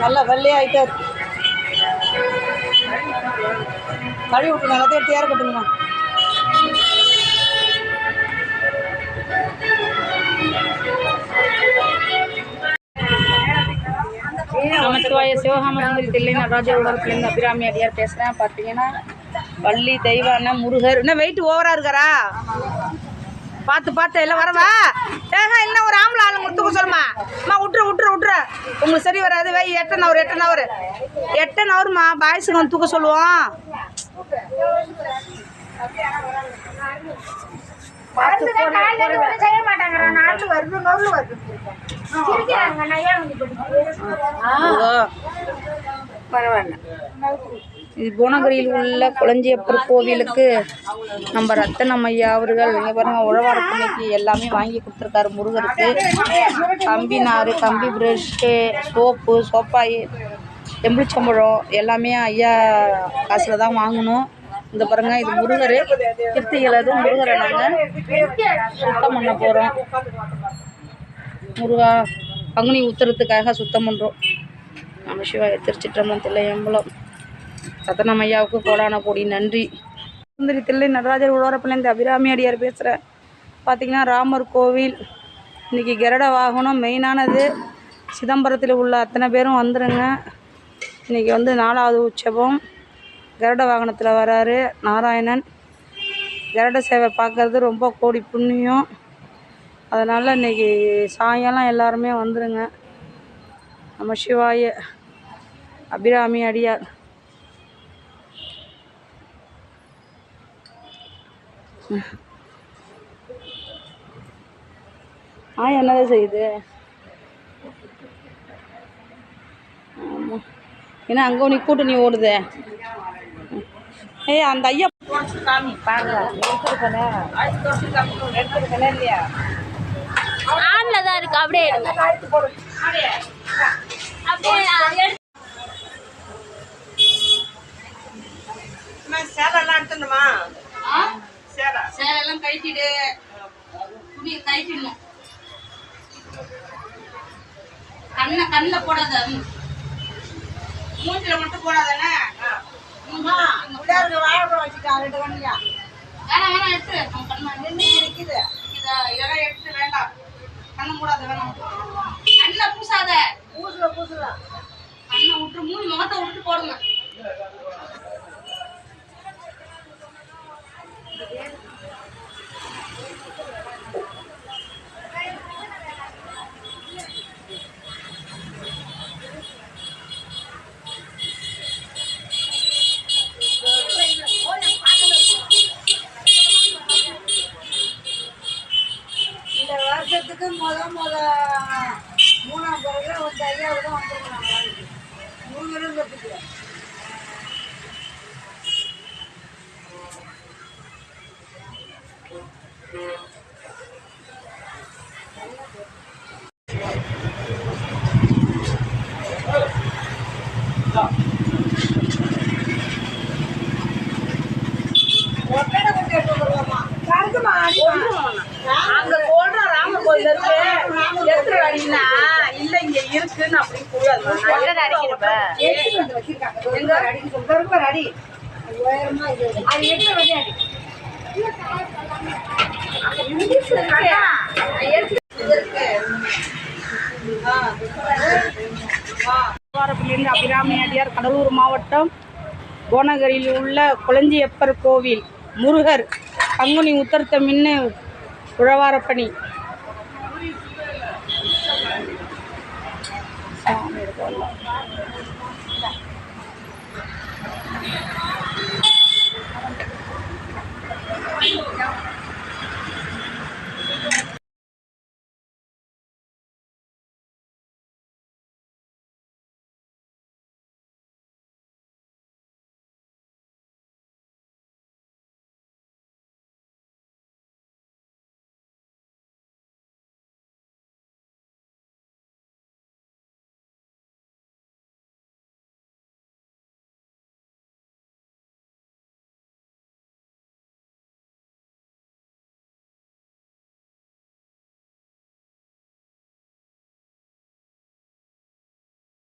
நல்லா வெள்ளையாயிட்டே இருக்கு. கழுவி விட்டுருங்க, எல்லாத்தையும் எடுத்து ஏற கட்டுங்கம்மா. நமச்சிவாய சிவகாம சுந்தரி தில்லை நடராஜர் உடற்பிலேருந்து அபிராமி அடியார் பேசுகிறேன். பார்த்தீங்கன்னா வள்ளி தெய்வான முருகர். என்ன வெயிட் ஓவராக இருக்காரா? பார்த்து எல்லாம் வரவா? இன்னும் ஒரு ஆம்பளை ஆளு கொடுத்துக்க சொல்லுமா. அம்மா விட்டுரு உங்களுக்கு சரி வராது. வை 8 ஹவர்மா பாய்ஸுக்கு வந்து தூக்க சொல்லுவோம். இது புவனகிரியில் உள்ள கொளஞ்சியப்பர் கோவிலுக்கு நம்ம ரத்தனம் ஐயா அவர்கள் இங்கே பாருங்க உழவாரப்பணிக்கு எல்லாமே வாங்கி கொடுத்துருக்காரு முருகருக்கு. கம்பி நார், கம்பி ப்ரெஷ்ஷு, சோப்பு, சோப்பாய், எம்புளிச்சம்பழம் எல்லாமே ஐயா காசில் தான் வாங்கணும். இந்த பாருங்க இது முருகர் கிருத்திகள். அதுவும் முருகரை நாங்கள் சுத்தம் பண்ண போகிறோம். முருகா பங்குனி உத்தரத்துக்காக சுத்தம் பண்ணுறோம். நம்ம சிவாய திருச்சிற்றம்பலம் தில்லை எம்பலம் ரத்தனம் ஐயாவுக்கு கோடான கோடி நன்றி. சுந்தரி தில்லை நடராஜர் உழவரப்பிலேருந்து அபிராமி அடியார் பேசுகிறேன். பார்த்திங்கன்னா ராமர் கோவில் இன்றைக்கி கருட வாகனம் மெயினானது. சிதம்பரத்தில் உள்ள அத்தனை பேரும் வந்துடுங்க. இன்றைக்கி வந்து 4வது உற்சவம். கருட வாகனத்தில் வராரு நாராயணன். கருட சேவை பார்க்குறது ரொம்ப கோடி புண்ணியம். அதனால் இன்றைக்கி சாயங்காலம் எல்லாருமே வந்துடுங்க. நம்ம சிவாய அபிராமி அடியார். என்னதான் செய்யுது? ஆமாம், ஏன்னா அங்கே நீ கூட்டு நீ ஓடுது. அந்த ஐயா காமி பாருங்க எடுத்துருக்கல இல்லையா? ஆன்ல தான் இருக்கு. அப்படியே சேலெல்லாம் எடுத்துணுமா? சேலெல்லாம் கழிச்சிடு, துணியை கழிச்சிடணும். கண்ணில் போடாத, மூஞ்சில மட்டும் போடாதானே. வாழைப்பழம் வச்சுட்டான் 2 கண்ணியா. வேணாம் எடுத்து இருக்குது. இதெல்லாம் எடுத்து வேண்டாம். கண்ணை மூடாத, வேணாம். கண்ணை பூசாத. பூசுல கண்ணை விட்டு மூணு முகத்தை விட்டு போடுங்க. இந்த வருஷத்துக்கு முத 3ஆம் பிறகு ஒரு ஐயாவை தான் வந்துருக்காங்க. 3 வருஷத்துக்கு அங்க போடுற ராம கோயில் இருக்கு அடினா இல்ல இங்க இருக்குன்னு அப்படி கூடாது. எங்க அடி சொல்ற அடி உயரமா இது அது எங்க வந்து அடி இருக்கு. அபிராமி அடியார் கடலூர் மாவட்டம் புவனகிரியில் உள்ள கொளஞ்சியப்பர் கோவில் முருகர் பங்குனி உத்தரத்தை முன்ன உழவாரப்பணி